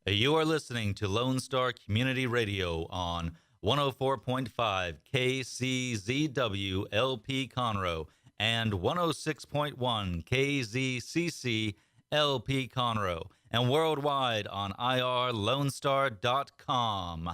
You are listening to Lone Star Community Radio on 104.5 KCZW LP Conroe and 106.1 KZCC LP Conroe, and worldwide on irlonestar.com.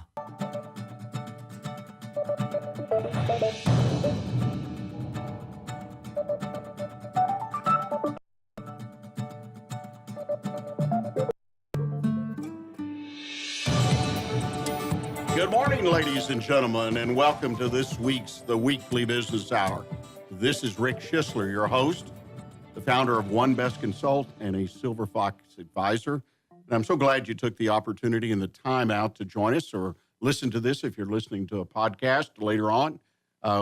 Good morning, ladies and gentlemen, and welcome to this week's The Weekly Business Hour. This is Rick Schissler, your host, the founder of One Best Consult and a Silver Fox advisor. And I'm so glad you took the opportunity and the time out to join us or listen to this if you're listening to a podcast later on.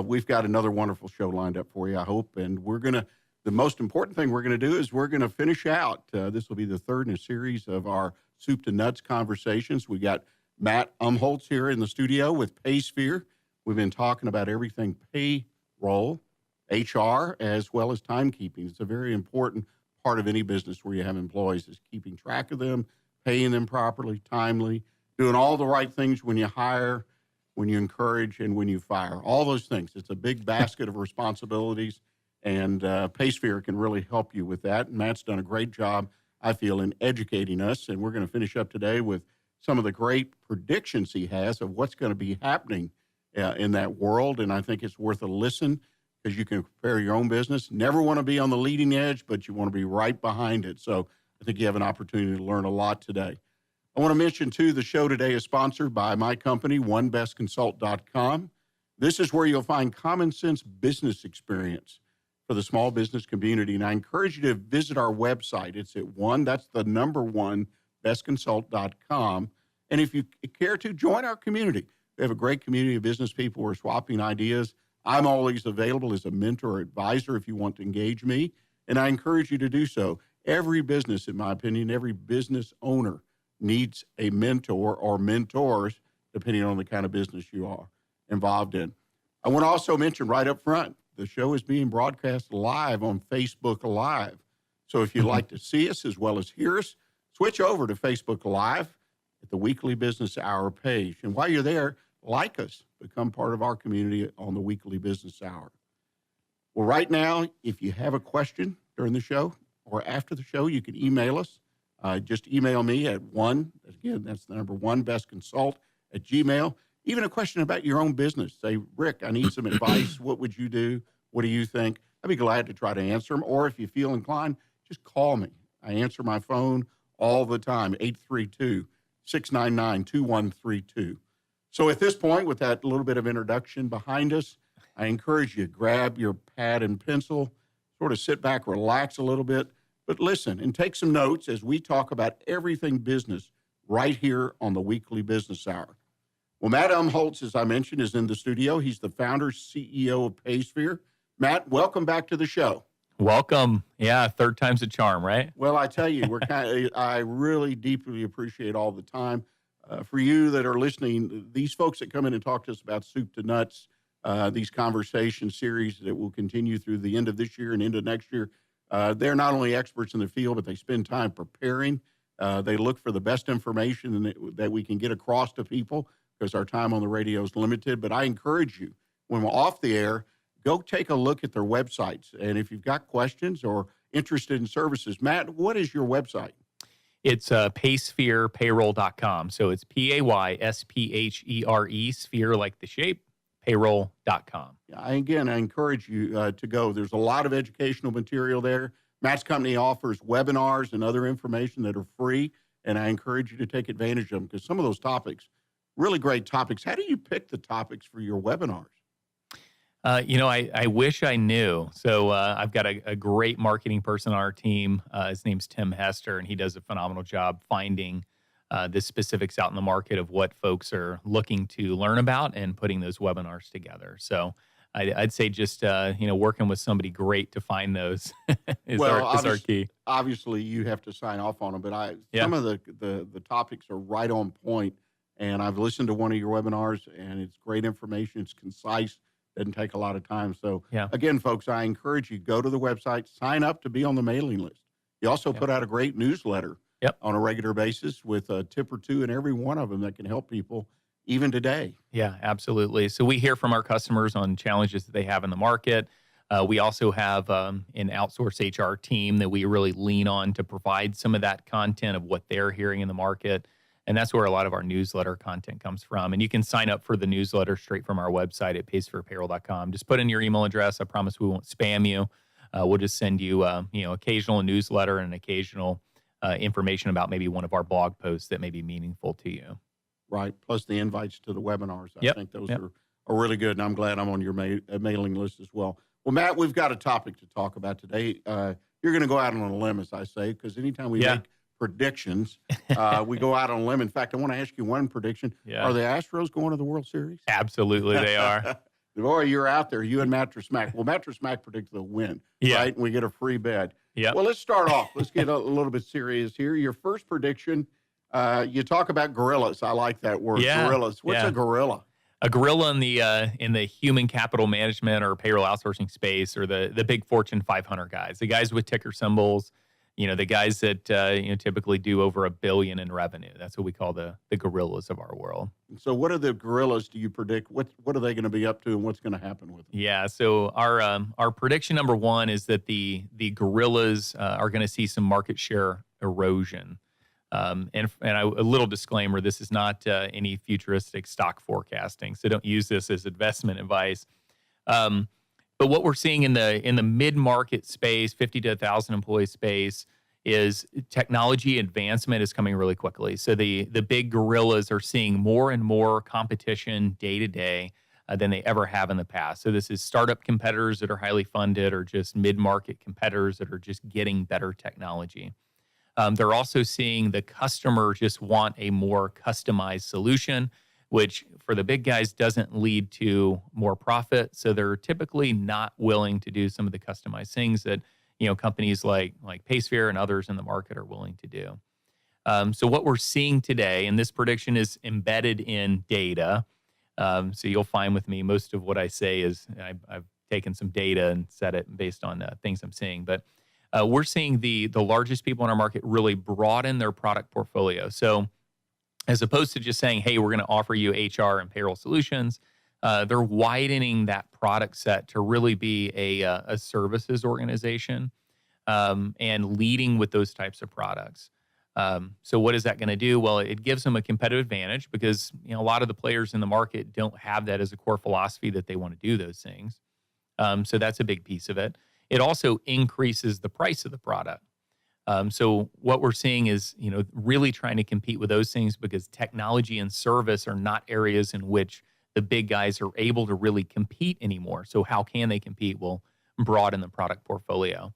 We've got another wonderful show lined up for you, I hope. And the most important thing we're going to do is we're going to finish out. This will be the third in a series of our soup to nuts conversations. We got Matt Umholtz here in the studio with PaySphere. We've been talking about everything payroll, HR, as well as timekeeping. It's a very important part of any business where you have employees, is keeping track of them, paying them properly, timely, doing all the right things when you hire, when you encourage, and when you fire. All those things. It's a big basket of responsibilities, and PaySphere can really help you with that. And Matt's done a great job, I feel, in educating us, and we're going to finish up today with some of the great predictions he has of what's going to be happening in that world. And I think it's worth a listen because you can prepare your own business. Never want to be on the leading edge, but you want to be right behind it. So I think you have an opportunity to learn a lot today. I want to mention, too, the show today is sponsored by my company, onebestconsult.com. This is where you'll find common sense business experience for the small business community. And I encourage you to visit our website. It's at bestconsult.com. And if you care to, join our community. We have a great community of business people who are swapping ideas. I'm always available as a mentor or advisor if you want to engage me, and I encourage you to do so. Every business, in my opinion, every business owner needs a mentor or mentors, depending on the kind of business you are involved in. I want to also mention right up front, the show is being broadcast live on Facebook Live. So if you'd like to see us as well as hear us, switch over to Facebook Live at the Weekly Business Hour page. And while you're there, like us, become part of our community on the Weekly Business Hour. Well, right now, if you have a question during the show or after the show, you can email us. Just email me at that's the number onebestconsult@gmail. Even a question about your own business. Say, Rick, I need some advice. What would you do? What do you think? I'd be glad to try to answer them. Or if you feel inclined, just call me. I answer my phone all the time, 832-699-2132. So at this point, with that little bit of introduction behind us, I encourage you to grab your pad and pencil, sort of sit back, relax a little bit, but listen and take some notes as we talk about everything business right here on the Weekly Business Hour. Well, Matt Umholtz, as I mentioned, is in the studio. He's the founder, CEO of PaySphere. Matt, welcome back to the show. Welcome. Yeah, third time's a charm, right? Well, I tell you, I really deeply appreciate all the time. For you that are listening, these folks that come in and talk to us about soup to nuts, these conversation series that will continue through the end of this year and into next year, they're not only experts in the field, but they spend time preparing. They look for the best information that we can get across to people because our time on the radio is limited. But I encourage you, when we're off the air, go take a look at their websites. And if you've got questions or interested in services, Matt, what is your website? It's PaySphere, payroll.com. So it's PaySphere, sphere like the shape, payroll.com. I encourage you to go. There's a lot of educational material there. Matt's company offers webinars and other information that are free, and I encourage you to take advantage of them because some of those topics, really great topics. How do you pick the topics for your webinars? I wish I knew. So I've got a great marketing person on our team. His name's Tim Hester, and he does a phenomenal job finding the specifics out in the market of what folks are looking to learn about and putting those webinars together. So I'd say just, working with somebody great to find those is our key. Obviously, you have to sign off on them, but some of the topics are right on point, and I've listened to one of your webinars, and it's great information. It's concise. Doesn't take a lot of time. So again, folks, I encourage you, go to the website, sign up to be on the mailing list. You also put out a great newsletter Yep. on a regular basis with a tip or two in every one of them that can help people even today. Yeah, absolutely. So we hear from our customers on challenges that they have in the market. We also have an outsourced HR team that we really lean on to provide some of that content of what they're hearing in the market. And that's where a lot of our newsletter content comes from. And you can sign up for the newsletter straight from our website at PaySpherePayroll.com. Just put in your email address. I promise we won't spam you. We'll just send you, occasional newsletter and occasional information about maybe one of our blog posts that may be meaningful to you. Right. Plus the invites to the webinars. I Yep. think those Yep. are really good. And I'm glad I'm on your mailing list as well. Well, Matt, we've got a topic to talk about today. You're going to go out on a limb, as I say, because anytime we make predictions, we go out on a limb. In fact, I want to ask you one prediction. Yeah. Are the Astros going to the World Series? Absolutely, they are. Boy, you're out there. You and Mattress Mac. Well, Mattress Mac predicted they'll win, right? And we get a free bed. Yeah. Well, let's start off. Let's get a little bit serious here. Your first prediction, you talk about gorillas. I like that word, gorillas. What's a gorilla? A gorilla in the human capital management or payroll outsourcing space, or the big Fortune 500 guys, the guys with ticker symbols, the guys that typically do over $1 billion in revenue. That's what we call the gorillas of our world. So, what are the gorillas? Do you predict? What are they going to be up to, and what's going to happen with them? Yeah. So our prediction number one is that the gorillas are going to see some market share erosion. And a little disclaimer: this is not any futuristic stock forecasting, so don't use this as investment advice. But what we're seeing in the mid-market space, 50 to 1,000 employee space, is technology advancement is coming really quickly. So the big gorillas are seeing more and more competition day to day than they ever have in the past. So this is startup competitors that are highly funded, or just mid-market competitors that are just getting better technology. They're also seeing the customer just want a more customized solution, which for the big guys doesn't lead to more profit. So they're typically not willing to do some of the customized things that companies like PaySphere and others in the market are willing to do. So what we're seeing today, and this prediction is embedded in data. So you'll find with me, most of what I say is I've taken some data and set it based on things I'm seeing. But we're seeing the largest people in our market really broaden their product portfolio. So as opposed to just saying, hey, we're going to offer you HR and payroll solutions, they're widening that product set to really be a services organization and leading with those types of products. So what is that going to do? Well, it gives them a competitive advantage because a lot of the players in the market don't have that as a core philosophy that they want to do those things. So that's a big piece of it. It also increases the price of the product. So what we're seeing is, really trying to compete with those things because technology and service are not areas in which the big guys are able to really compete anymore. So how can they compete? Well, broaden the product portfolio,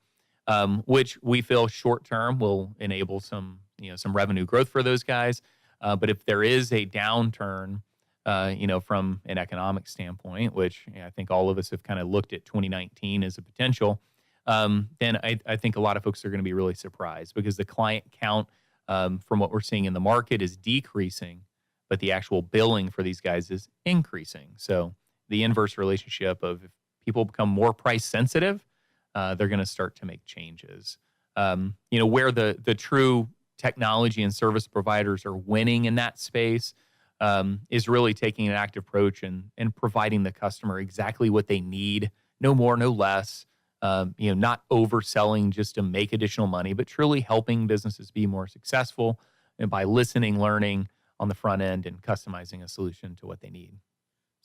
which we feel short term will enable some revenue growth for those guys. But if there is a downturn, from an economic standpoint, which I think all of us have kind of looked at 2019 as a potential, then I think a lot of folks are going to be really surprised because the client count from what we're seeing in the market is decreasing, but the actual billing for these guys is increasing. So the inverse relationship of if people become more price sensitive, they're going to start to make changes. Where the true technology and service providers are winning in that space is really taking an active approach and providing the customer exactly what they need, no more, no less. Not overselling just to make additional money, but truly helping businesses be more successful and by listening, learning on the front end and customizing a solution to what they need.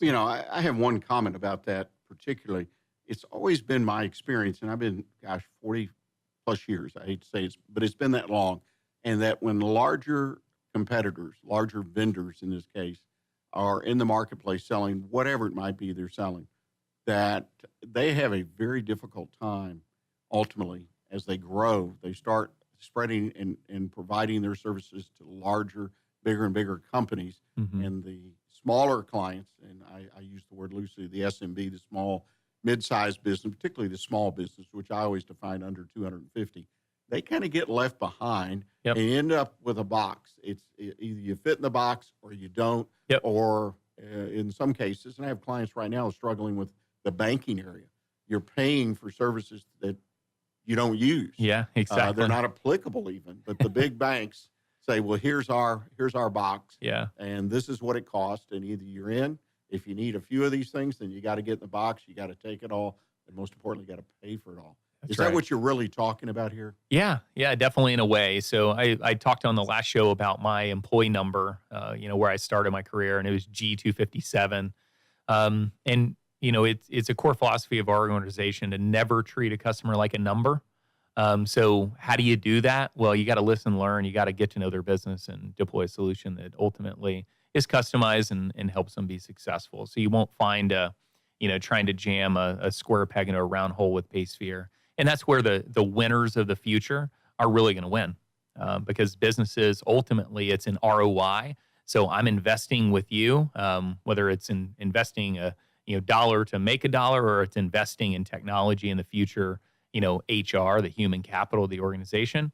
I have one comment about that particularly. It's always been my experience, and I've been, 40 plus years. I hate to say it, but it's been that long. And that when larger competitors, larger vendors in this case, are in the marketplace selling whatever it might be they're selling, that they have a very difficult time ultimately as they grow. They start spreading and providing their services to larger, bigger and bigger companies. Mm-hmm. And the smaller clients, and I use the word loosely, the SMB, the small, mid-sized business, particularly the small business, which I always define under 250, they kind of get left behind. Yep. And end up with a box. It's either you fit in the box or you don't. Yep. Or in some cases, and I have clients right now struggling with the banking area. You're paying for services that you don't use. Yeah, exactly. They're not applicable even. But the big banks say, well, here's our box. Yeah. And this is what it costs. And either you're in. If you need a few of these things, then you got to get in the box. You got to take it all. And most importantly, you got to pay for it all. That's Is that right. what you're really talking about here? Yeah, definitely in a way. So I talked on the last show about my employee number, where I started my career, and it was G257. And it's a core philosophy of our organization to never treat a customer like a number. So how do you do that? Well, you got to listen, learn. You got to get to know their business and deploy a solution that ultimately is customized and helps them be successful. So you won't find trying to jam a square peg into a round hole with PaySphere. And that's where the winners of the future are really going to win, because businesses, ultimately, it's an ROI. So I'm investing with you, whether it's in investing a dollar to make a dollar, or it's investing in technology in the future, HR, the human capital of the organization.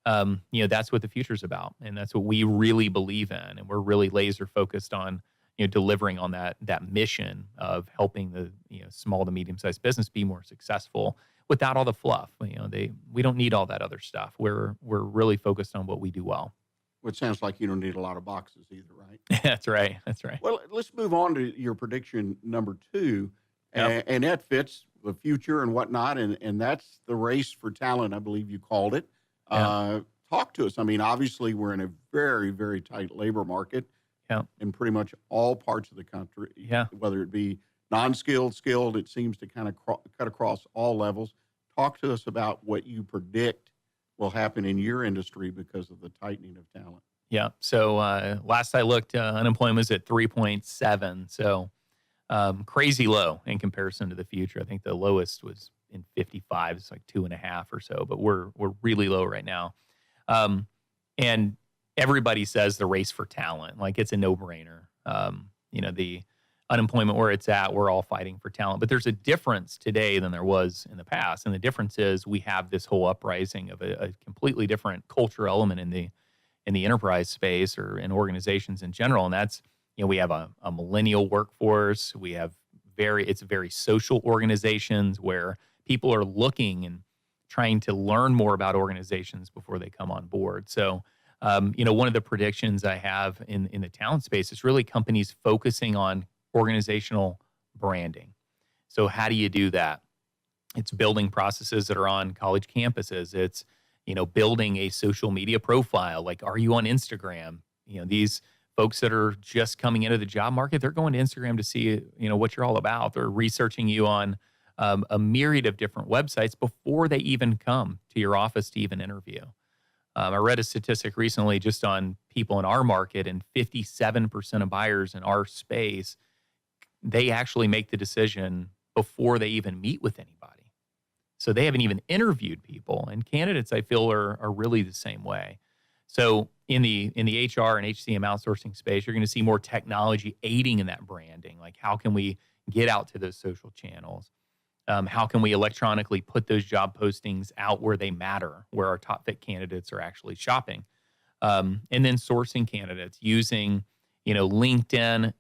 That's what the future's about. And that's what we really believe in. And we're really laser focused on delivering on that mission of helping the small to medium-sized business be more successful without all the fluff. We don't need all that other stuff. We're really focused on what we do well. Which sounds like you don't need a lot of boxes either, right? That's right. Well, let's move on to your prediction number 2, Yep. and that fits the future and whatnot, and that's the race for talent, I believe you called it. Talk to us. I mean, obviously, we're in a very, very tight labor market in pretty much all parts of the country, whether it be non-skilled, skilled, it seems to kind of cut across all levels. Talk to us about what you predict will happen in your industry because of the tightening of talent. Yeah. So last I looked, unemployment was at 3.7. So crazy low in comparison to the future. I think the lowest was in 55. It's like 2.5 or so, but we're really low right now. And everybody says the race for talent, like it's a no-brainer. The unemployment where it's at, we're all fighting for talent. But there's a difference today than there was in the past. And the difference is we have this whole uprising of a completely different culture element in the enterprise space or in organizations in general. And that's, we have a millennial workforce. We have it's very social organizations where people are looking and trying to learn more about organizations before they come on board. So, one of the predictions I have in the talent space is really companies focusing on organizational branding. So how do you do that? It's building processes that are on college campuses. It's, building a social media profile. Like, are you on Instagram? These folks that are just coming into the job market, they're going to Instagram to see, what you're all about. They're researching you on a myriad of different websites before they even come to your office to even interview. I read a statistic recently just on people in our market, and 57% of buyers in our space, they actually make the decision before they even meet with anybody. So they haven't even interviewed people, and candidates, I feel, are really the same way. So in the HR and HCM outsourcing space, you're going to see more technology aiding in that branding. Like, how can we get out to those social channels? How can we electronically put those job postings out where they matter, where our top fit candidates are actually shopping? And then sourcing candidates using, LinkedIn.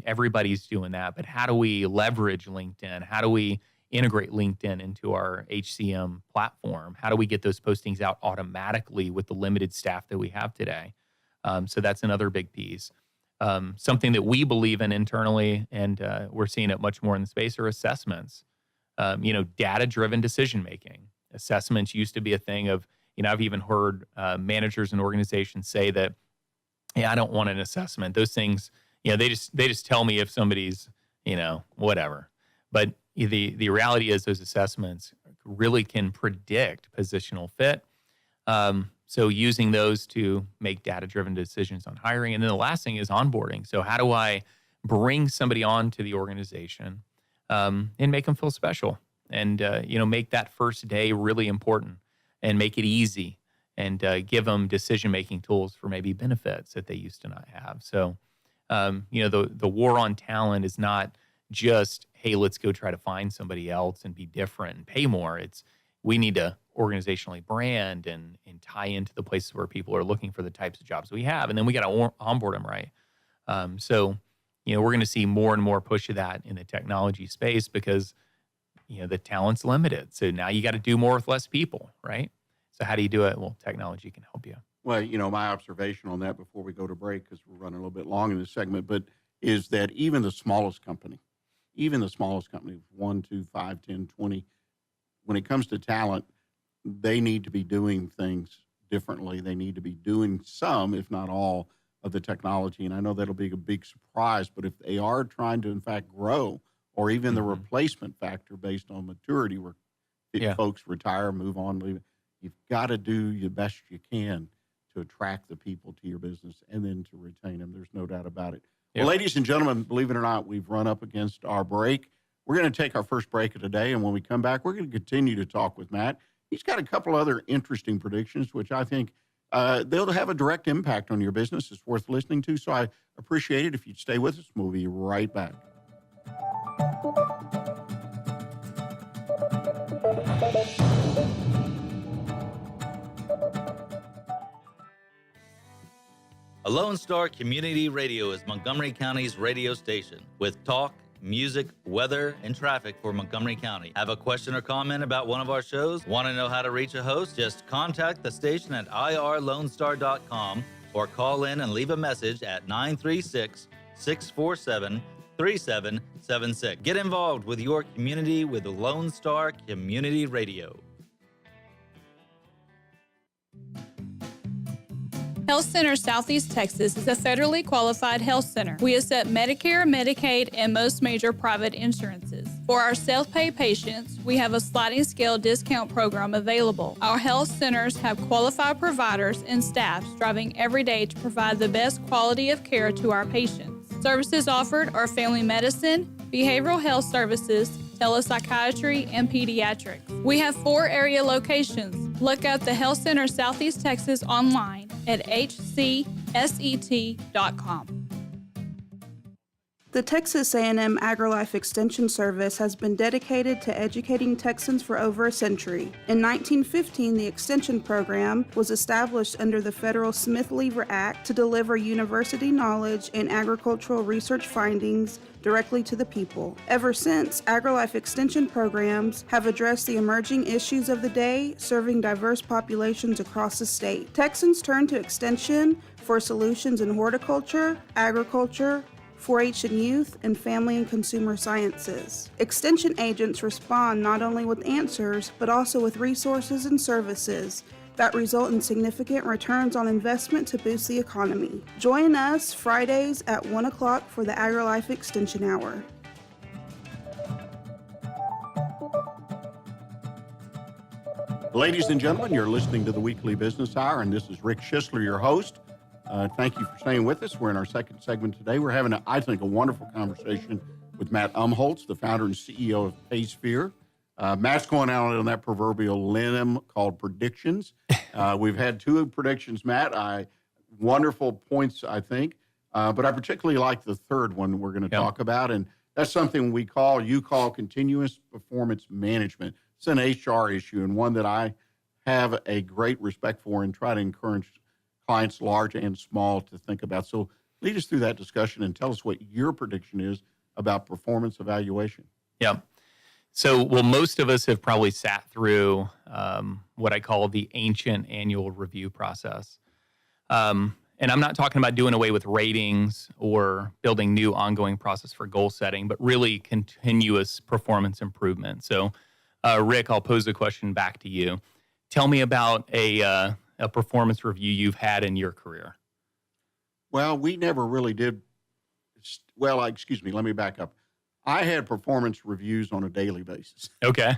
Everybody's doing that, but how do we leverage LinkedIn? How do we integrate LinkedIn into our HCM platform? How do we get those postings out automatically with the limited staff that we have today? So that's another big piece. Something that we believe in internally, and we're seeing it much more in the space, are assessments. Data-driven decision-making. Assessments used to be a thing of, I've even heard managers and organizations say that, I don't want an assessment. Those things, they just tell me if somebody's, whatever. But the reality is those assessments really can predict positional fit. So using those to make data-driven decisions on hiring. And then the last thing is onboarding. So how do I bring somebody on to the organization and make them feel special, and make that first day really important, and make it easy, and give them decision-making tools for maybe benefits that they used to not have. So, the war on talent is not just, hey, let's go try to find somebody else and be different and pay more. It's, we need to organizationally brand and tie into the places where people are looking for the types of jobs we have, and then we got to onboard them right. We're going to see more and more push of that in the technology space because, the talent's limited. So now you got to do more with less people, right? So how do you do it? Well, technology can help you. Well, my observation on that before we go to break, because we're running a little bit long in this segment, but is that even the smallest company, 1, 2, 5, 10, 20, when it comes to talent, they need to be doing things differently. They need to be doing some, if not all, of the technology. And I know that'll be a big surprise, but if they are trying to, in fact, grow, or even the replacement factor based on maturity, where folks retire, move on, leave it, you've got to do the best you can to attract the people to your business and then to retain them. There's no doubt about it. Well, ladies and gentlemen, believe it or not, we've run up against our break. We're going to take our first break of the day, and when we come back, we're going to continue to talk with Matt. He's got a couple other interesting predictions, which I think they'll have a direct impact on your business. It's worth listening to, so I appreciate it if you'd stay with us. We'll be right back. Lone Star Community Radio is Montgomery County's radio station with talk, music, weather, and traffic for Montgomery County. Have a question or comment about one of our shows? Want to know how to reach a host? Just contact the station at irlonestar.com or call in and leave a message at 936-647-3776. Get involved with your community with Lone Star Community Radio. Health Center Southeast Texas is a federally qualified health center. We accept Medicare, Medicaid, and most major private insurances. For our self-pay patients, we have a sliding scale discount program available. Our health centers have qualified providers and staff striving every day to provide the best quality of care to our patients. Services offered are family medicine, behavioral health services, telepsychiatry, and pediatrics. We have 4 area locations. Look up the Health Center Southeast Texas online at hcset.com. The Texas A&M AgriLife Extension Service has been dedicated to educating Texans for over a century. In 1915, the Extension Program was established under the federal Smith-Lever Act to deliver university knowledge and agricultural research findings directly to the people. Ever since, AgriLife Extension programs have addressed the emerging issues of the day, serving diverse populations across the state. Texans turn to Extension for solutions in horticulture, agriculture, 4-H and youth, and family and consumer sciences. Extension agents respond not only with answers, but also with resources and services that result in significant returns on investment to boost the economy. Join us Fridays at 1 o'clock for the AgriLife Extension Hour. Ladies and gentlemen, you're listening to the Weekly Business Hour, and this is Rick Schissler, your host. Thank you for staying with us. We're in our second segment today. We're having, I think, a wonderful conversation with Matt Umholtz, the founder and CEO of PaySphere. Matt's going out on that proverbial limb called predictions. We've had 2 predictions, Matt. Wonderful points, I think. But I particularly like the third one we're going to talk about, and that's something you call continuous performance management. It's an HR issue, and one that I have a great respect for and try to encourage clients, large and small, to think about. So lead us through that discussion and tell us what your prediction is about performance evaluation. Yeah. So, most of us have probably sat through what I call the ancient annual review process. And I'm not talking about doing away with ratings or building new ongoing process for goal setting, but really continuous performance improvement. So, Rick, I'll pose a question back to you. Tell me about a performance review you've had in your career. Well, we never really did. Well, excuse me, let me back up. I had performance reviews on a daily basis. Okay.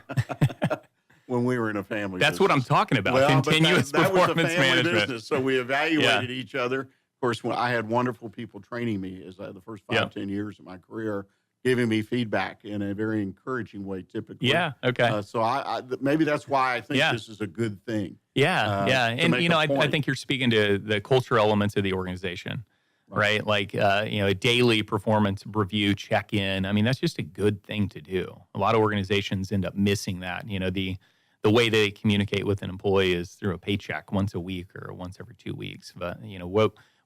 When we were in a family That's business. What I'm talking about, well, continuous that performance was a family management. business, so we evaluated each other. Of course, when I had wonderful people training me as the first 5-10 years of my career, giving me feedback in a very encouraging way, typically. Yeah, okay. So I maybe that's why I think this is a good thing. And I think you're speaking to the cultural elements of the organization, right? Like, a daily performance review check-in. I mean, that's just a good thing to do. A lot of organizations end up missing that. The way they communicate with an employee is through a paycheck once a week or once every 2 weeks. But,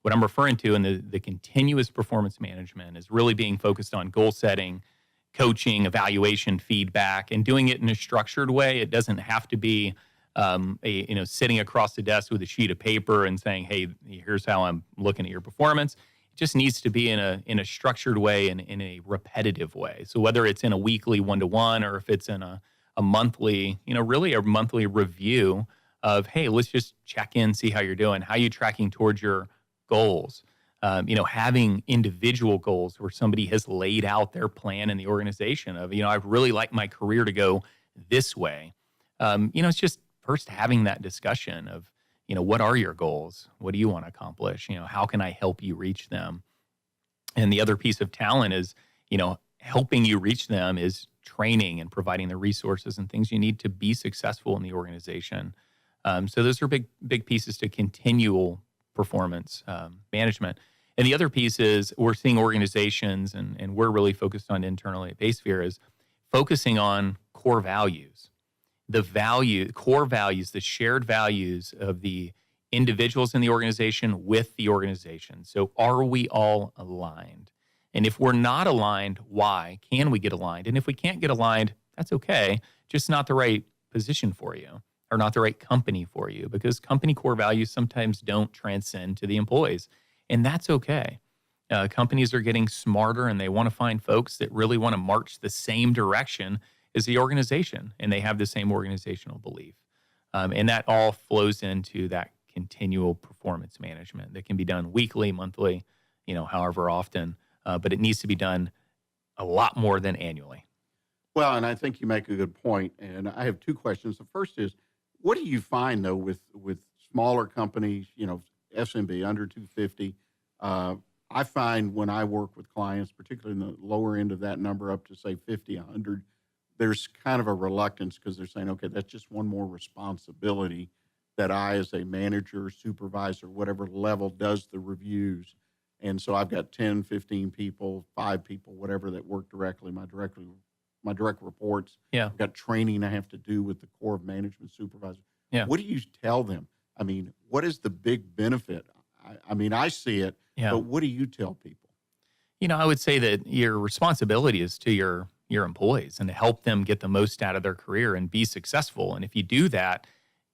what I'm referring to in the continuous performance management is really being focused on goal setting, coaching, evaluation, feedback, and doing it in a structured way. It doesn't have to be sitting across the desk with a sheet of paper and saying, "Hey, here's how I'm looking at your performance." It just needs to be in a structured way and in a repetitive way. So whether it's in a weekly one-to-one or if it's in a monthly, really a monthly review of, hey, let's just check in, see how you're doing, how you tracking towards your goals. Having individual goals where somebody has laid out their plan in the organization of, I'd really like my career to go this way. It's just first having that discussion of, what are your goals? What do you want to accomplish? How can I help you reach them? And the other piece of talent is, helping you reach them is training and providing the resources and things you need to be successful in the organization. So those are big pieces to continual performance management. And the other piece is we're seeing organizations, and we're really focused on internally at PaySphere, is focusing on core values. Core values, the shared values of the individuals in the organization with the organization. So are we all aligned? And if we're not aligned, why? Can we get aligned? And if we can't get aligned, that's okay. Just not the right position for you or not the right company for you, because company core values sometimes don't transcend to the employees. And that's okay. Companies are getting smarter and they want to find folks that really want to march the same direction as the organization, and they have the same organizational belief. And that all flows into that continual performance management that can be done weekly, monthly, however often, but it needs to be done a lot more than annually. Well, and I think you make a good point, and I have two questions. The first is, what do you find, though, with smaller companies, SMB, under 250? I find when I work with clients, particularly in the lower end of that number up to, say, 50, 100, there's kind of a reluctance because they're saying, okay, that's just one more responsibility that I, as a manager, supervisor, whatever level, does the reviews. And so I've got 10, 15 people, 5 people, whatever, that work directly, my direct reports. Yeah. I've got training I have to do with the core of management supervisor. Yeah. What do you tell them? I mean, what is the big benefit? I see it, but what do you tell people? I would say that your responsibility is to your employees and to help them get the most out of their career and be successful. And if you do that,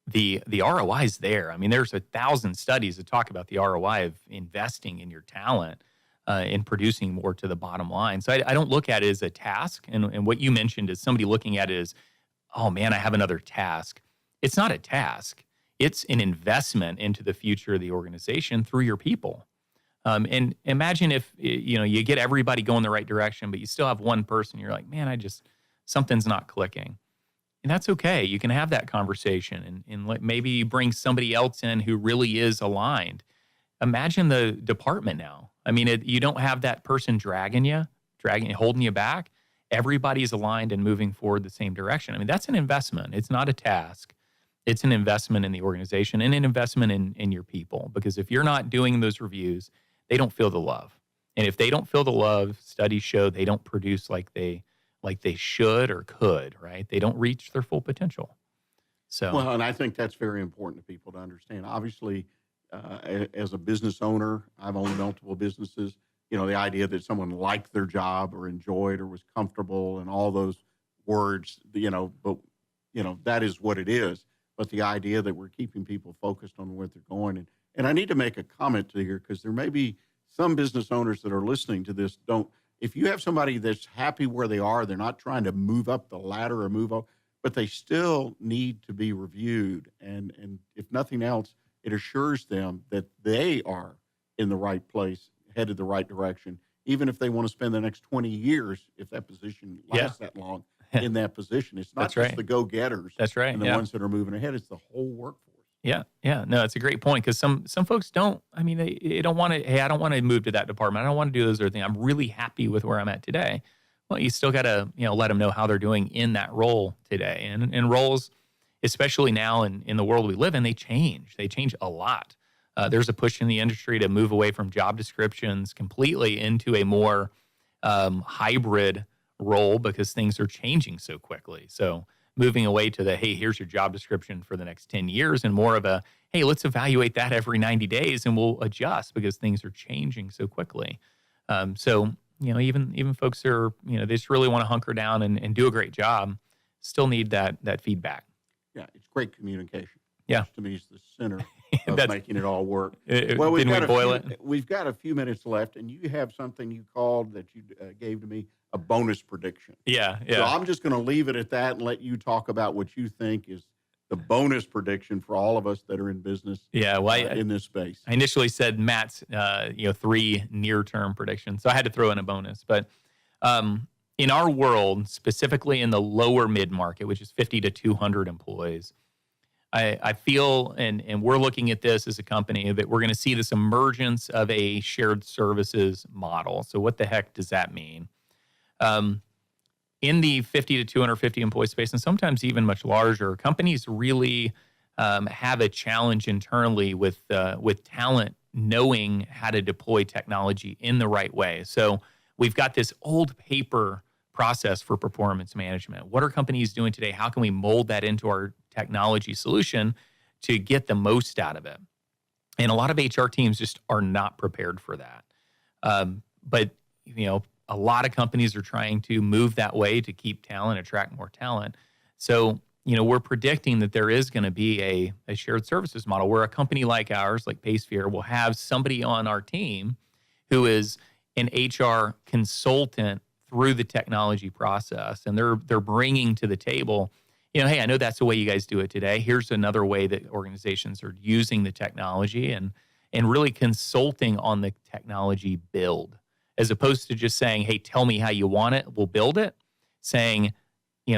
the ROI is there. I mean, there's 1,000 studies that talk about the ROI of investing in your talent and producing more to the bottom line. So I don't look at it as a task. And what you mentioned is somebody looking at it as, oh man, I have another task. It's not a task. It's an investment into the future of the organization through your people. And imagine if, you get everybody going the right direction, but you still have one person. You're like, man, something's not clicking. And that's okay. You can have that conversation and maybe you bring somebody else in who really is aligned. Imagine the department now. I mean, you don't have that person holding you back. Everybody's aligned and moving forward the same direction. I mean, that's an investment. It's not a task. It's an investment in the organization and an investment in your people. Because if you're not doing those reviews, they don't feel the love. And if they don't feel the love, studies show they don't produce like they should or could, right? They don't reach their full potential. So, well, and I think that's very important to people to understand. Obviously, as a business owner, I've owned multiple businesses. The idea that someone liked their job or enjoyed or was comfortable and all those words, but that is what it is. But the idea that we're keeping people focused on where they're going. And I need to make a comment to here because there may be some business owners that are listening to this. If you have somebody that's happy where they are, they're not trying to move up the ladder or move up, but they still need to be reviewed. And if nothing else, it assures them that they are in the right place, headed the right direction, even if they want to spend the next 20 years, if that position lasts that long in that position. It's not just the go-getters. That's right. And the ones that are moving ahead. It's the whole workforce. Yeah. No, it's a great point because some folks don't. I mean, they don't want to. Hey, I don't want to move to that department. I don't want to do those other things. I'm really happy with where I'm at today. Well, you still got to let them know how they're doing in that role today. And roles, especially now in the world we live in, they change. They change a lot. There's a push in the industry to move away from job descriptions completely into a more hybrid role because things are changing so quickly. So moving away to the, hey, here's your job description for the next 10 years and more of a, hey, let's evaluate that every 90 days and we'll adjust because things are changing so quickly. So, even folks who are, they just really want to hunker down and do a great job, still need that feedback. Yeah, it's great communication. Yeah. Which to me is the center of making it all work. Didn't we boil it? We've got a few minutes left, and you have something you called that you gave to me, a bonus prediction. Yeah. So I'm just going to leave it at that and let you talk about what you think is the bonus prediction for all of us that are in business in this space. I initially said Matt's 3 near-term predictions, so I had to throw in a bonus. But in our world, specifically in the lower mid-market, which is 50 to 200 employees, I feel, and we're looking at this as a company, that we're going to see this emergence of a shared services model. So what the heck does that mean? In the 50 to 250 employee space, and sometimes even much larger, companies really have a challenge internally with talent knowing how to deploy technology in the right way. So we've got this old paper process for performance management. What are companies doing today? How can we mold that into our technology solution to get the most out of it? And a lot of HR teams just are not prepared for that. But a lot of companies are trying to move that way to keep talent, attract more talent. So, we're predicting that there is going to be a shared services model where a company like ours, like PaySphere, will have somebody on our team who is an HR consultant through the technology process. And they're bringing to the table, hey, I know that's the way you guys do it today. Here's another way that organizations are using the technology and really consulting on the technology build, as opposed to just saying, hey, tell me how you want it, we'll build it. Saying,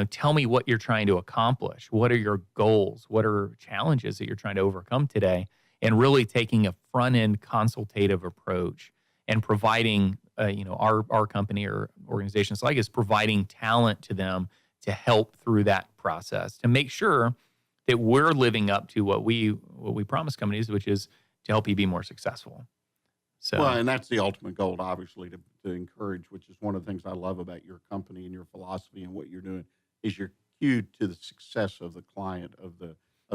tell me what you're trying to accomplish. What are your goals? What are challenges that you're trying to overcome today? And really taking a front-end consultative approach and providing, our company or organizations like us, providing talent to them to help through that process, to make sure that we're living up to what we promise companies, which is to help you be more successful. So, well, and that's the ultimate goal, obviously, to encourage, which is one of the things I love about your company and your philosophy and what you're doing, is you're cued to the success of the client, of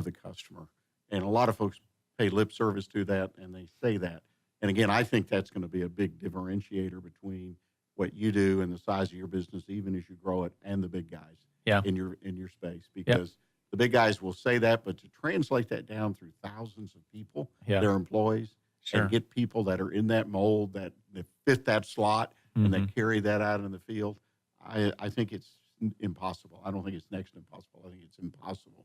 the customer. And a lot of folks pay lip service to that, and they say that. And again, I think that's going to be a big differentiator between what you do and the size of your business, even as you grow it, and the big guys in your space. Because the big guys will say that, but to translate that down through thousands of people, their employees, and get people that are in that mold, that fit that slot, and that carry that out in the field, I think it's impossible. I don't think it's next to impossible. I think it's impossible,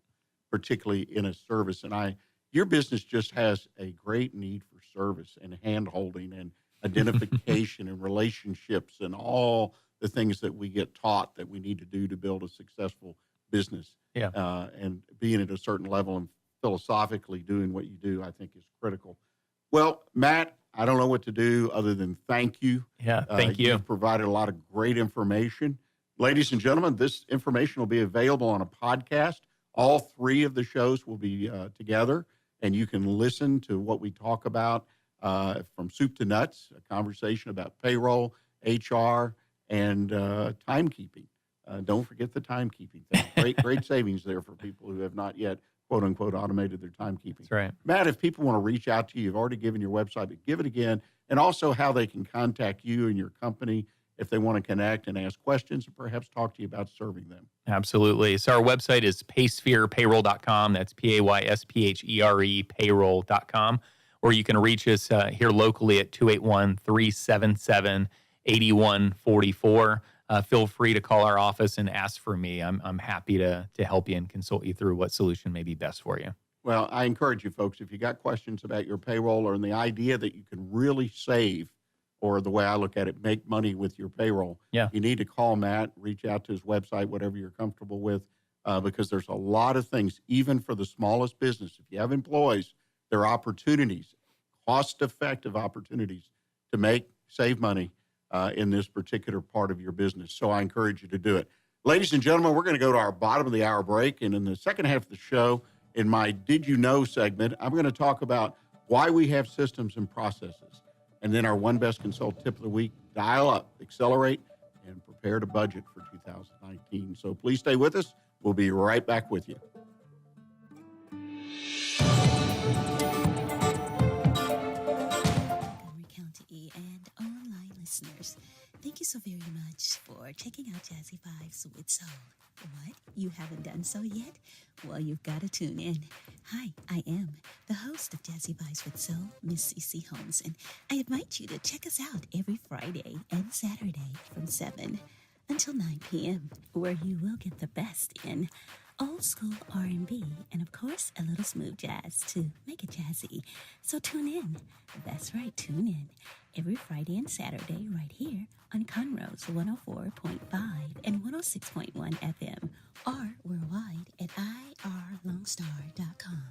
particularly in a service. And your business just has a great need for service and hand-holding and identification and relationships and all the things that we get taught that we need to do to build a successful business. And being at a certain level and philosophically doing what you do, I think is critical. Well, Matt, I don't know what to do other than thank you. Thank you. You've provided a lot of great information. Ladies and gentlemen, this information will be available on a podcast. All 3 of the shows will be together, and you can listen to what we talk about from soup to nuts, a conversation about payroll, HR, and timekeeping. Don't forget the timekeeping thing. Great savings there for people who have not yet, quote unquote, automated their timekeeping. That's right. Matt, if people want to reach out to you, you've already given your website, but give it again, and also how they can contact you and your company if they want to connect and ask questions and perhaps talk to you about serving them. Absolutely. So our website is PaySpherePayroll.com. That's PaySphere Payroll.com. Or you can reach us here locally at 281-377-8144. Feel free to call our office and ask for me. I'm happy to help you and consult you through what solution may be best for you. Well, I encourage you folks, if you got questions about your payroll or the idea that you can really save, or the way I look at it, make money with your payroll, you need to call Matt, reach out to his website, whatever you're comfortable with, because there's a lot of things, even for the smallest business. If you have employees, there are opportunities, cost-effective opportunities to save money in this particular part of your business. So I encourage you to do it. Ladies and gentlemen, we're going to go to our bottom of the hour break. And in the second half of the show, in my Did You Know segment, I'm going to talk about why we have systems and processes. And then our One Best Consult tip of the week, dial up, accelerate, and prepare to budget for 2019. So please stay with us. We'll be right back with you. Montgomery County and online listeners, Thank you so very much for checking out Jazzy Vibes with Soul. What? You haven't done so yet? Well, you've got to tune in. Hi, I am the host of Jazzy Vibes with Soul, Miss CeCe Holmes, and I invite you to check us out every Friday and Saturday from 7 until 9 p.m., where you will get the best in old school R&B and, of course, a little smooth jazz to make it jazzy. So tune in. That's right, tune in every Friday and Saturday right here on Conroe's 104.5 and 106.1 FM or worldwide at irlongstar.com.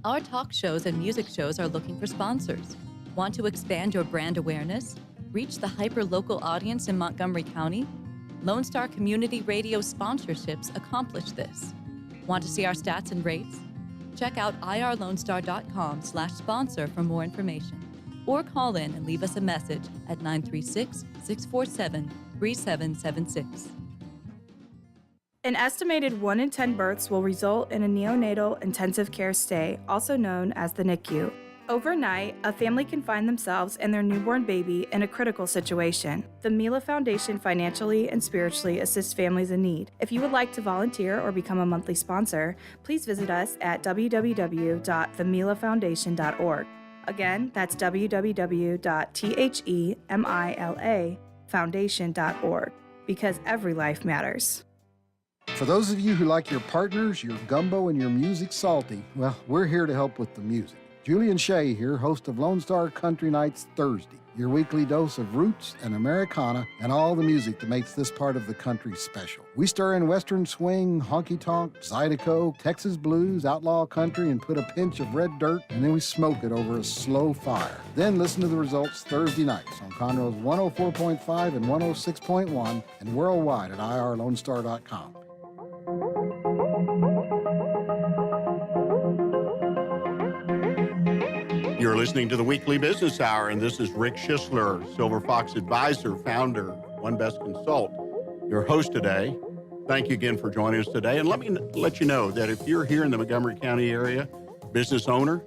Our talk shows and music shows are looking for sponsors. Want to expand your brand awareness? Reach the hyper-local audience in Montgomery County? Lone Star Community Radio sponsorships accomplish this. Want to see our stats and rates? Check out irlonestar.com/sponsor for more information. Or call in and leave us a message at 936-647-3776. An estimated 1 in 10 births will result in a neonatal intensive care stay, also known as the NICU. Overnight, a family can find themselves and their newborn baby in a critical situation. The Mila Foundation financially and spiritually assists families in need. If you would like to volunteer or become a monthly sponsor, please visit us at www.themilafoundation.org. Again, that's www.themilafoundation.org, because every life matters. For those of you who like your partners, your gumbo, and your music salty, well, we're here to help with the music. Julian Shea here, host of Lone Star Country Nights Thursday, your weekly dose of roots and Americana and all the music that makes this part of the country special. We stir in Western swing, honky-tonk, Zydeco, Texas blues, outlaw country, and put a pinch of red dirt, and then we smoke it over a slow fire. Then listen to the results Thursday nights on Conroe's 104.5 and 106.1 and worldwide at irlonestar.com. You're listening to the Weekly Business Hour, and this is Rick Schissler, Silver Fox Advisor, founder, One Best Consult, your host today. Thank you again for joining us today. And let me let you know that if you're here in the Montgomery County area, business owner,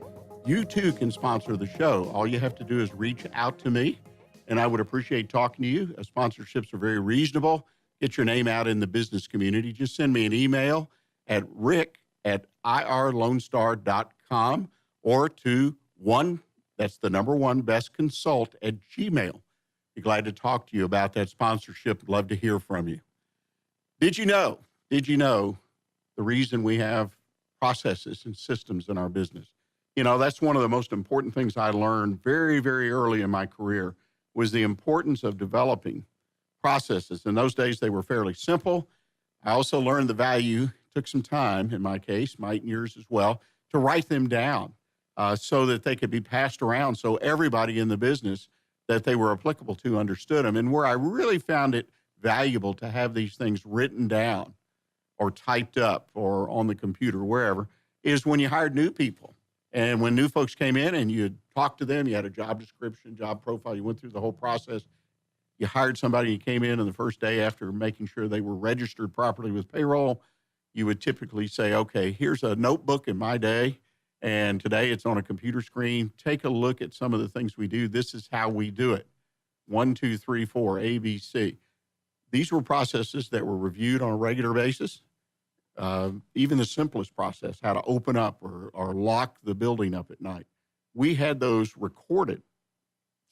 you too can sponsor the show. All you have to do is reach out to me, and I would appreciate talking to you. Sponsorships are very reasonable. Get your name out in the business community. Just send me an email at rick@irlonestar.com or to that's the number one best consult at Gmail. Be glad to talk to you about that sponsorship. Love to hear from you. Did you know the reason we have processes and systems in our business? You know, that's one of the most important things I learned very, very early in my career was the importance of developing processes. In those days, they were fairly simple. I also learned the value, took some time in my case, might in yours as well, to write them down. So that they could be passed around so everybody in the business that they were applicable to understood them. And where I really found it valuable to have these things written down or typed up or on the computer, wherever, is when you hired new people. And when new folks came in and you talked to them, you had a job description, job profile, you went through the whole process. You hired somebody, you came in on the first day after making sure they were registered properly with Payroll, you would typically say, okay, here's a notebook in my day. And today it's on a computer screen. Take a look at some of the things we do. This is how we do it. 1, 2, 3, 4, ABC. These were processes that were reviewed on a regular basis. Even the simplest process, how to open up or lock the building up at night. We had those recorded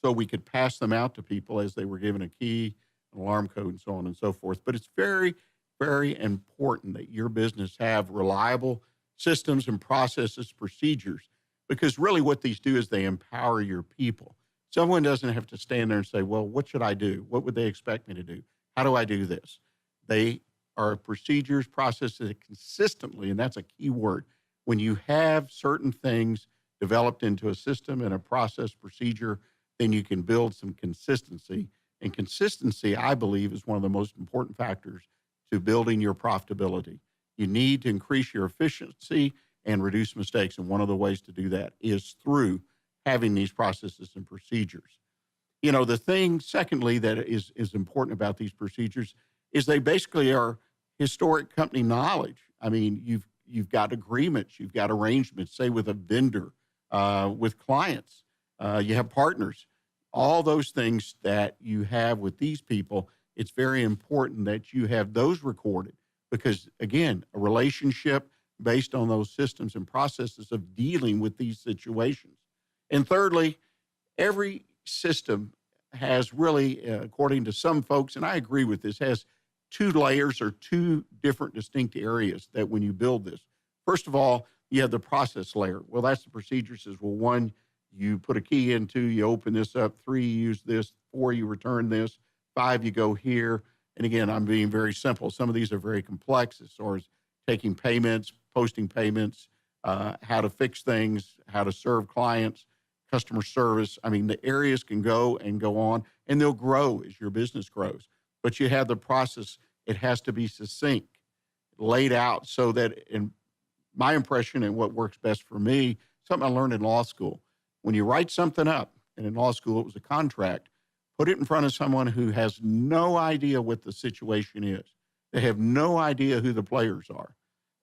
so we could pass them out to people as they were given a key, an alarm code, and so on and so forth. But it's very, very important that your business have reliable systems and processes, procedures, because really what these do is they empower your people. Someone doesn't have to stand there and say, well, what should I do? What would they expect me to do? How do I do this? They are procedures, processes that consistently, and that's a key word, when you have certain things developed into a system and a process procedure, then you can build some consistency. And consistency, I believe, is one of the most important factors to building your profitability. You need to increase your efficiency and reduce mistakes. And one of the ways to do that is through having these processes and procedures. You know, the thing, secondly, that is important about these procedures is they basically are historic company knowledge. I mean, you've got agreements, you've got arrangements, say with a vendor, with clients, you have partners. all those things that you have with these people, it's very important that you have those recorded because, again, a relationship based on those systems and processes of dealing with these situations. And thirdly, every system has really, according to some folks, and I agree with this, has two layers or two different distinct areas that when you build this. First of all, you have the process layer. Well, that's the procedure says, well, 1, you put a key in, 2, you open this up, 3, you use this, 4, you return this, 5, you go here. And again, I'm being very simple. Some of these are very complex as far as taking payments, posting payments, how to fix things, how to serve clients, customer service. I mean, the areas can go and go on, and they'll grow as your business grows. But you have the process. It has to be succinct, laid out so that, in my impression and what works best for me, something I learned in law school, when you write something up, and in law school it was a contract, put it in front of someone who has no idea what the situation is. They have no idea who the players are,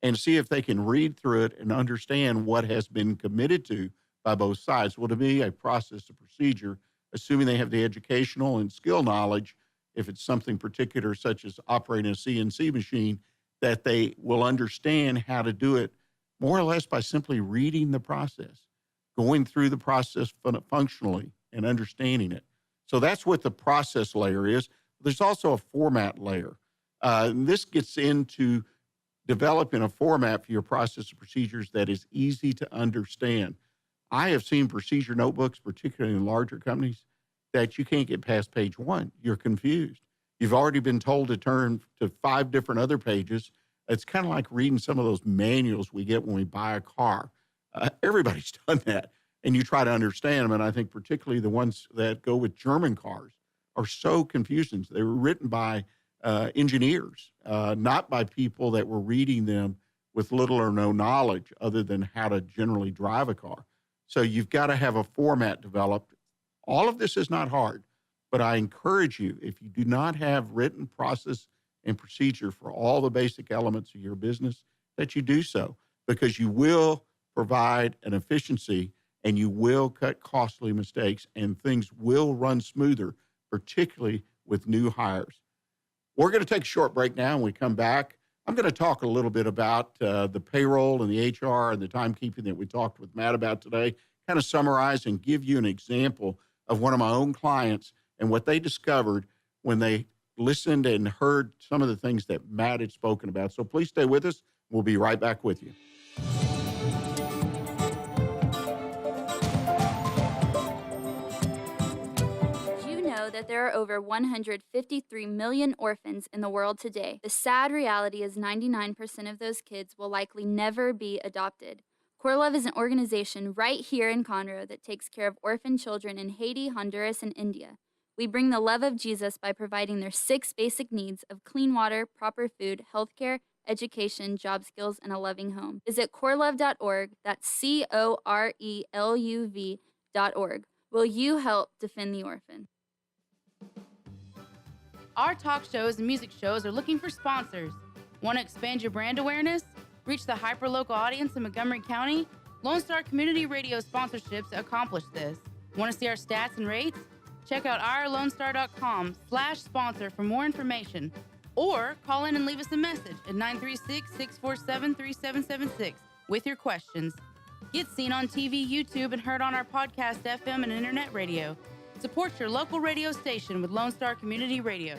and see if they can read through it and understand what has been committed to by both sides. Well, to me, a process, a procedure, assuming they have the educational and skill knowledge, if it's something particular such as operating a CNC machine, that they will understand how to do it more or less by simply reading the process, going through the process functionally and understanding it. So that's what the process layer is. There's also a format layer. This gets into developing a format for your process and procedures that is easy to understand. I have seen procedure notebooks, particularly in larger companies, that you can't get past page 1. You're confused. You've already been told to turn to 5 different other pages. It's kind of like reading some of those manuals we get when we buy a car. Everybody's done that, and you try to understand them, and I think particularly the ones that go with German cars are so confusing. They were written by engineers, not by people that were reading them with little or no knowledge other than how to generally drive a car. So you've got to have a format developed. All of this is not hard, but I encourage you, if you do not have written process and procedure for all the basic elements of your business, that you do so, because you will provide an efficiency and you will cut costly mistakes and things will run smoother, particularly with new hires. We're going to take a short break now. When we come back, I'm going to talk a little bit about the payroll and the HR and the timekeeping that we talked with Matt about today, kind of summarize and give you an example of one of my own clients and what they discovered when they listened and heard some of the things that Matt had spoken about. So please stay with us. We'll be right back with you. That there are over 153 million orphans in the world today. The sad reality is 99% of those kids will likely never be adopted. Core Love is an organization right here in Conroe that takes care of orphan children in Haiti, Honduras, and India. We bring the love of Jesus by providing their 6 basic needs of clean water, proper food, healthcare, education, job skills, and a loving home. Visit corelove.org. That's CORELUV.org. Will you help defend the orphan? Our talk shows and music shows are looking for sponsors. Want to expand your brand awareness? Reach the hyperlocal audience in Montgomery County? Lone Star Community Radio sponsorships accomplish this. Want to see our stats and rates? Check out ourlonestar.com/sponsor for more information. Or call in and leave us a message at 936-647-3776 with your questions. Get seen on TV, YouTube, and heard on our podcast, FM, and internet radio. Support your local radio station with Lone Star Community Radio.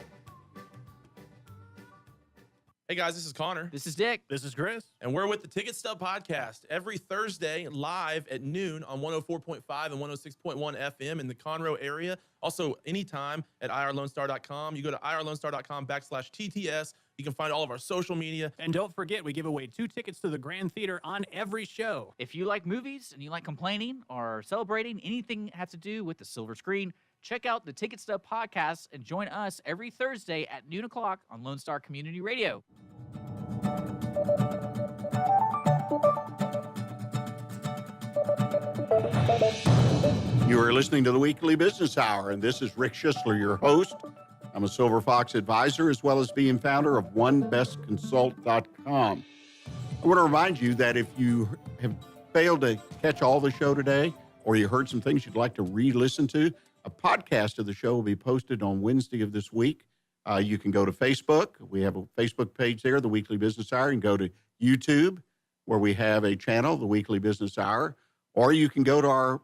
Hey guys, this is Connor. This is Dick. This is Chris. And we're with the Ticket Stub Podcast every Thursday live at noon on 104.5 and 106.1 FM in the Conroe area. Also, anytime at irlonestar.com. You go to irlonestar.com/TTS. You can find all of our social media. And don't forget, we give away 2 tickets to the Grand Theater on every show. If you like movies and you like complaining or celebrating anything that has to do with the silver screen, check out the Ticket Stub Podcast and join us every Thursday at noon o'clock on Lone Star Community Radio. You are listening to the Weekly Business Hour, and this is Rick Schissler, your host. I'm a Silver Fox advisor, as well as being founder of OneBestConsult.com. I want to remind you that if you have failed to catch all the show today, or you heard some things you'd like to re-listen to, A podcast of the show will be posted on Wednesday of this week. You can go to Facebook. We have a Facebook page there, The Weekly Business Hour. You can go to YouTube, where we have a channel, The Weekly Business Hour. Or you can go to our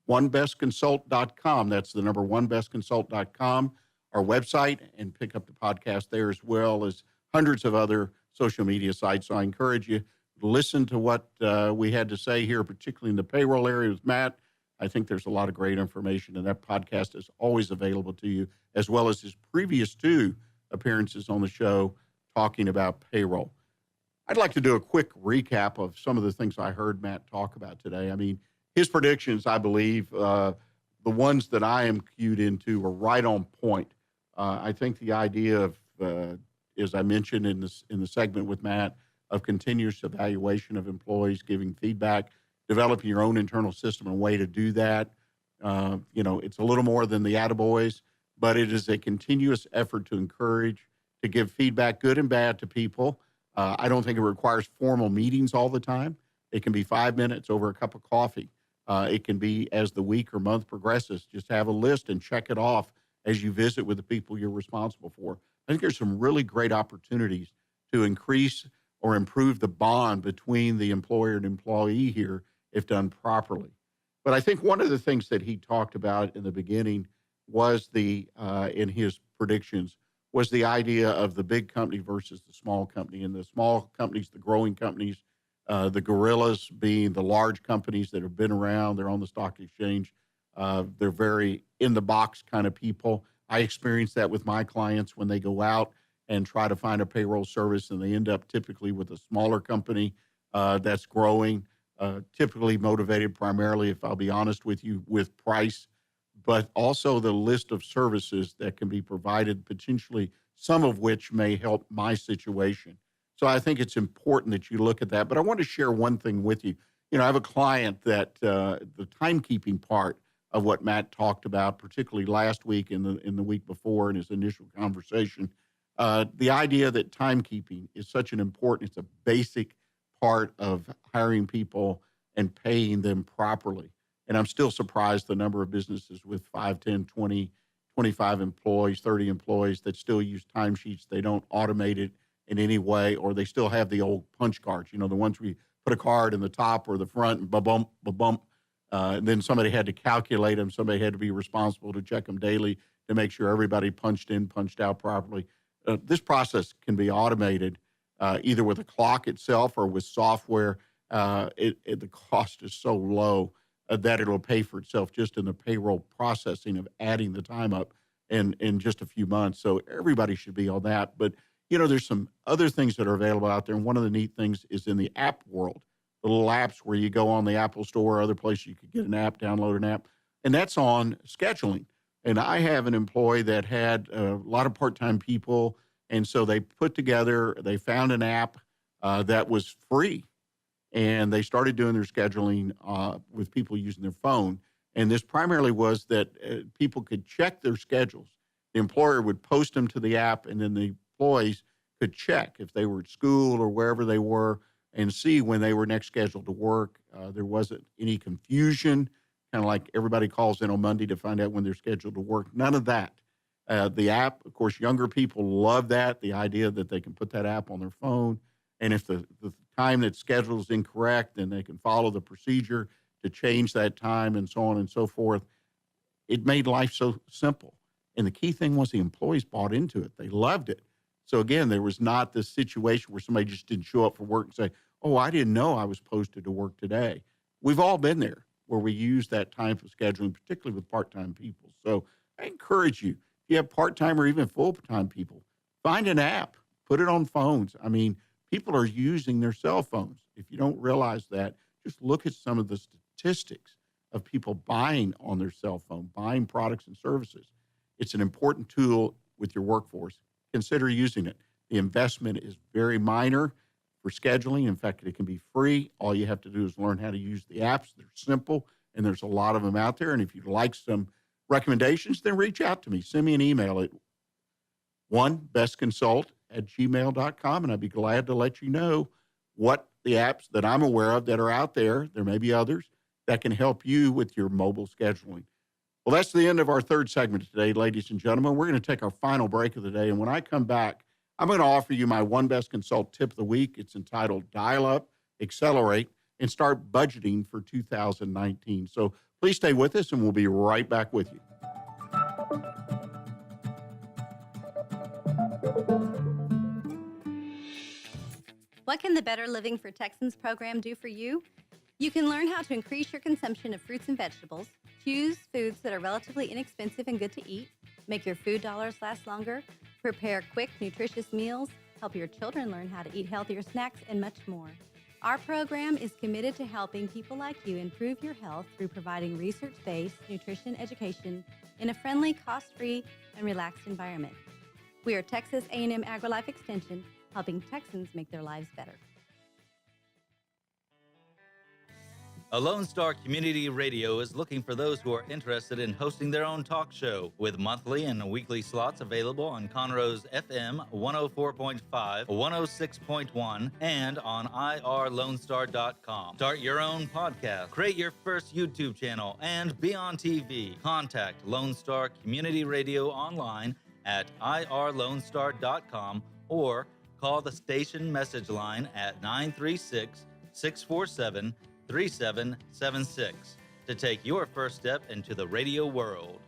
onebestconsult.com. That's the number onebestconsult.com, our website, and pick up the podcast there, as well as hundreds of other social media sites. So I encourage you to listen to what we had to say here, particularly in the payroll area with Matt. I think there's a lot of great information, and that podcast is always available to you, as well as his previous 2 appearances on the show talking about payroll. I'd like to do a quick recap of some of the things I heard Matt talk about today. I mean, his predictions, I believe, the ones that I am cued into are right on point. I think the idea of, as I mentioned in the segment with Matt, of continuous evaluation of employees, giving feedback, developing your own internal system and a way to do that. It's a little more than the attaboys, but it is a continuous effort to encourage, to give feedback, good and bad, to people. I don't think it requires formal meetings all the time. It can be 5 minutes over a cup of coffee. It can be, as the week or month progresses, just have a list and check it off as you visit with the people you're responsible for. I think there's some really great opportunities to increase or improve the bond between the employer and employee here if done properly. But I think one of the things that he talked about in the beginning was in his predictions, was the idea of the big company versus the small company. And the small companies, the growing companies, the gorillas being the large companies that have been around, they're on the stock exchange. They're very in-the-box kind of people. I experience that with my clients when they go out and try to find a payroll service, and they end up typically with a smaller company that's growing, typically motivated primarily, if I'll be honest with you, with price, but also the list of services that can be provided, potentially some of which may help my situation. So I think it's important that you look at that. But I want to share one thing with you. I have a client that the timekeeping part of what Matt talked about, particularly last week and in the week before in his initial conversation, the idea that timekeeping is such an important, it's a basic part of hiring people and paying them properly. And I'm still surprised the number of businesses with 5, 10, 20, 25 employees, 30 employees that still use timesheets. They don't automate it in any way, or they still have the old punch cards, the ones we put a card in the top or the front and ba-bump, ba-bump. And then somebody had to calculate them. Somebody had to be responsible to check them daily to make sure everybody punched in, punched out properly. This process can be automated either with a clock itself or with software. The cost is so low that it'll pay for itself just in the payroll processing of adding the time up in just a few months. So everybody should be on that. But, there's some other things that are available out there. And one of the neat things is in the app world, the little apps where you go on the Apple Store or other places you could get an app, download an app, and that's on scheduling. And I have an employee that had a lot of part-time people, and so they found an app that was free, and they started doing their scheduling with people using their phone. And this primarily was that people could check their schedules. The employer would post them to the app, and then the employees could check if they were at school or wherever they were and see when they were next scheduled to work. There wasn't any confusion, kind of like everybody calls in on Monday to find out when they're scheduled to work. None of that. The app, of course, younger people love that, the idea that they can put that app on their phone. And if the time that's scheduled is incorrect, then they can follow the procedure to change that time and so on and so forth. It made life so simple. And the key thing was the employees bought into it. They loved it. So again, there was not this situation where somebody just didn't show up for work and say, oh, I didn't know I was posted to work today. We've all been there where we use that time for scheduling, particularly with part-time people. So I encourage you, if you have part-time or even full-time people, find an app, put it on phones. I mean, people are using their cell phones. If you don't realize that, just look at some of the statistics of people buying on their cell phone, buying products and services. It's an important tool with your workforce. Consider using it. The investment is very minor for scheduling. In fact, it can be free. All you have to do is learn how to use the apps. They're simple, and there's a lot of them out there. And if you'd like some recommendations, then reach out to me. Send me an email at onebestconsult@gmail.com, and I'd be glad to let you know what the apps that I'm aware of that are out there. There may be others that can help you with your mobile scheduling. Well, that's the end of our third segment today, ladies and gentlemen. We're going to take our final break of the day. And when I come back, I'm going to offer you my One Best Consult tip of the week. It's entitled Dial Up, Accelerate, and Start Budgeting for 2019. So please stay with us, and we'll be right back with you. What can the Better Living for Texans program do for you? You can learn how to increase your consumption of fruits and vegetables, choose foods that are relatively inexpensive and good to eat, make your food dollars last longer, prepare quick, nutritious meals, help your children learn how to eat healthier snacks, and much more. Our program is committed to helping people like you improve your health through providing research-based nutrition education in a friendly, cost-free, and relaxed environment. We are Texas A&M AgriLife Extension, helping Texans make their lives better. A Lone Star Community Radio is looking for those who are interested in hosting their own talk show with monthly and weekly slots available on Conroe's FM 104.5, 106.1, and on irlonestar.com. Start your own podcast, create your first YouTube channel, and be on TV. Contact Lone Star Community Radio online at irlonestar.com or call the station message line at 936-647-3776 to take your first step into the radio world.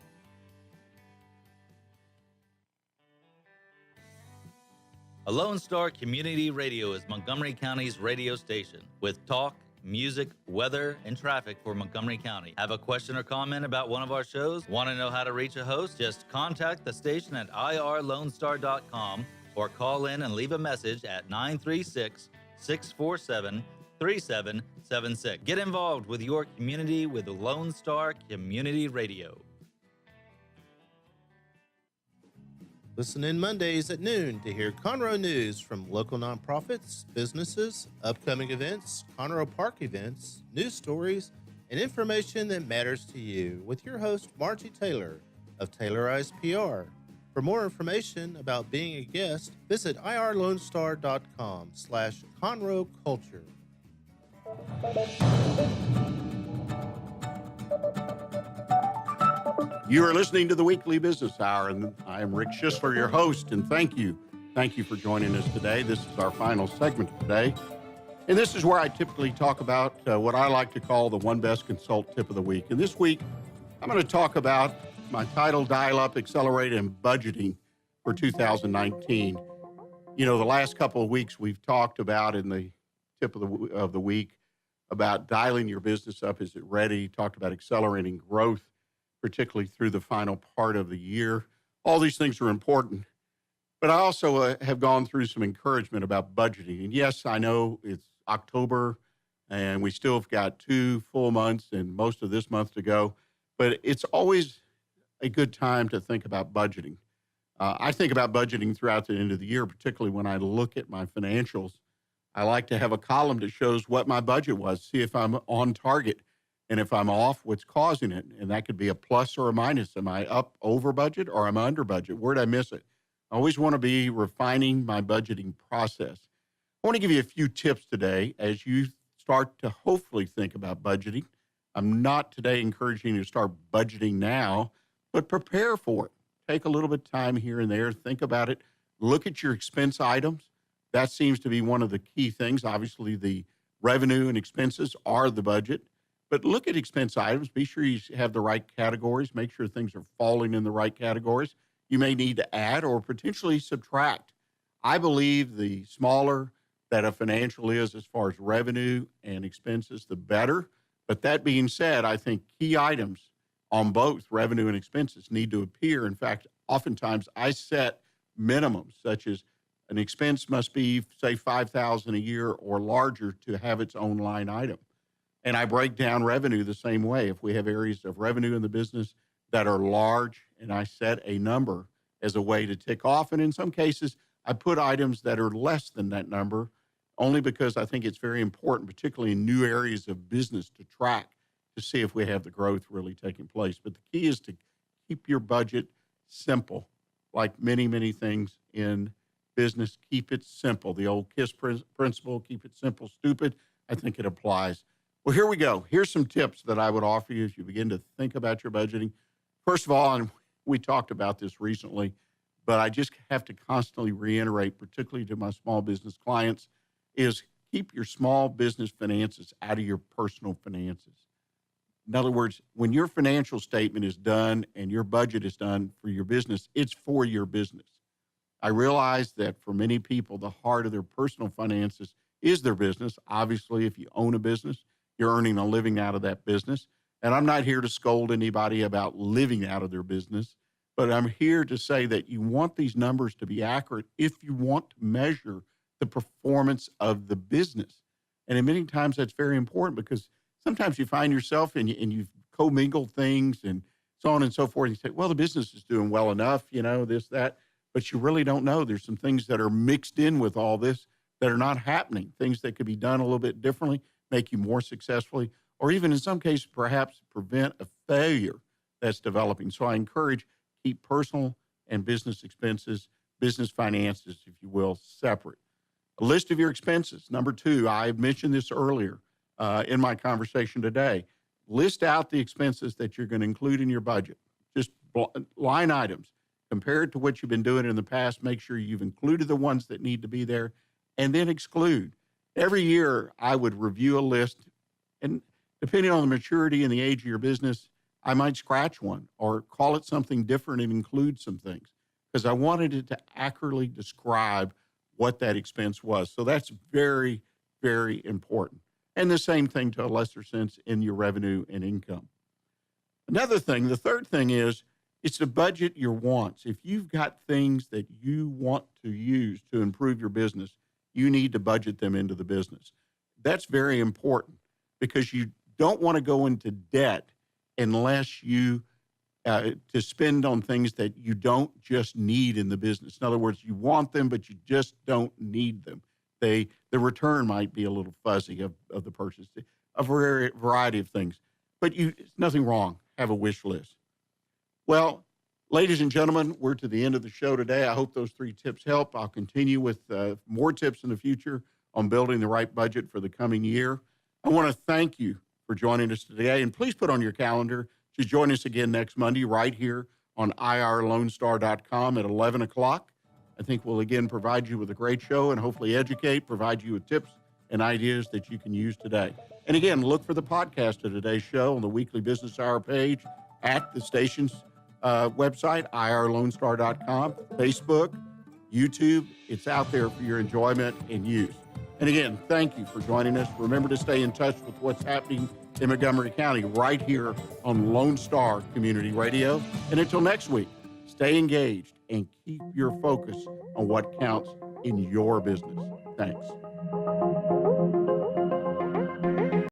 A Lone Star Community Radio is Montgomery County's radio station with talk, music, weather, and traffic for Montgomery County. Have a question or comment about one of our shows? Want to know how to reach a host? Just contact the station at irlonestar.com or call in and leave a message at 936-647-3776. Get involved with your community with Lone Star Community Radio. Listen in Mondays at noon to hear Conroe news from local nonprofits, businesses, upcoming events, Conroe Park events, news stories, and information that matters to you with your host, Margie Taylor of Taylorized PR. For more information about being a guest, visit irlonestar.com/Conroe Culture. You are listening to the Weekly Business Hour, and I am Rick Schissler, your host, and thank you. Thank you for joining us today. This is our final segment today, and this is where I typically talk about what I like to call the One Best Consult tip of the week. And this week, I'm going to talk about my title, Dial Up, Accelerate, and Budgeting for 2019. You know, the last couple of weeks we've talked about in the tip of the week about dialing your business up. Is it ready? Talked about accelerating growth, particularly through the final part of the year. All these things are important. But I also have gone through some encouragement about budgeting. And yes, I know it's October and we still have got 2 full months and most of this month to go. But it's always a good time to think about budgeting. I think about budgeting throughout the end of the year, particularly when I look at my financials. I like to have a column that shows what my budget was, see if I'm on target. And if I'm off, what's causing it? And that could be a plus or a minus. Am I up over budget or am I under budget? Where did I miss it? I always want to be refining my budgeting process. I want to give you a few tips today as you start to hopefully think about budgeting. I'm not today encouraging you to start budgeting now, but prepare for it. Take a little bit of time here and there. Think about it. Look at your expense items. That seems to be one of the key things. Obviously, the revenue and expenses are the budget. But look at expense items. Be sure you have the right categories. Make sure things are falling in the right categories. You may need to add or potentially subtract. I believe the smaller that a financial is as far as revenue and expenses, the better. But that being said, I think key items on both revenue and expenses need to appear. In fact, oftentimes I set minimums, such as an expense must be, say, $5,000 a year or larger to have its own line item. And I break down revenue the same way. If we have areas of revenue in the business that are large, and I set a number as a way to tick off. And in some cases, I put items that are less than that number, only because I think it's very important, particularly in new areas of business, to track to see if we have the growth really taking place. But the key is to keep your budget simple. Like many, many things in business, keep it simple. The old KISS principle, keep it simple, stupid, I think it applies. Well, here we go. Here's some tips that I would offer you as you begin to think about your budgeting. First of all, and we talked about this recently, but I just have to constantly reiterate, particularly to my small business clients, is keep your small business finances out of your personal finances. In other words, when your financial statement is done and your budget is done for your business, it's for your business. I realize that for many people, the heart of their personal finances is their business. Obviously, if you own a business, you're earning a living out of that business. And I'm not here to scold anybody about living out of their business, but I'm here to say that you want these numbers to be accurate if you want to measure the performance of the business. And many times that's very important because sometimes you find yourself and you've commingled things and so on and so forth. You say, well, the business is doing well enough, this, that, but you really don't know. There's some things that are mixed in with all this that are not happening, things that could be done a little bit differently, make you more successfully, or even in some cases, perhaps prevent a failure that's developing. So I encourage keep personal and business expenses, business finances, if you will, separate. A list of your expenses. Number 2, I mentioned this earlier in my conversation today. List out the expenses that you're going to include in your budget. Just line items. Compare it to what you've been doing in the past. Make sure you've included the ones that need to be there, and then exclude. Every year, I would review a list, and depending on the maturity and the age of your business, I might scratch one or call it something different and include some things because I wanted it to accurately describe what that expense was. So that's very, very important. And the same thing to a lesser sense in your revenue and income. Another thing, the third thing is, it's to budget your wants. If you've got things that you want to use to improve your business, you need to budget them into the business. That's very important because you don't want to go into debt unless you to spend on things that you don't just need in the business. In other words, you want them, but you just don't need them. The return might be a little fuzzy of the purchase, a variety of things. But it's nothing wrong. Have a wish list. Well, ladies and gentlemen, we're to the end of the show today. I hope those 3 tips help. I'll continue with more tips in the future on building the right budget for the coming year. I want to thank you for joining us today, and please put on your calendar to join us again next Monday right here on irlonestar.com at 11 o'clock. I think we'll again provide you with a great show and hopefully educate, provide you with tips and ideas that you can use today. And again, look for the podcast of today's show on the Weekly Business Hour page at the station's website, irlonestar.com, Facebook, YouTube. It's out there for your enjoyment and use. And again, thank you for joining us. Remember to stay in touch with what's happening in Montgomery County right here on Lone Star Community Radio. And until next week, stay engaged and keep your focus on what counts in your business. Thanks.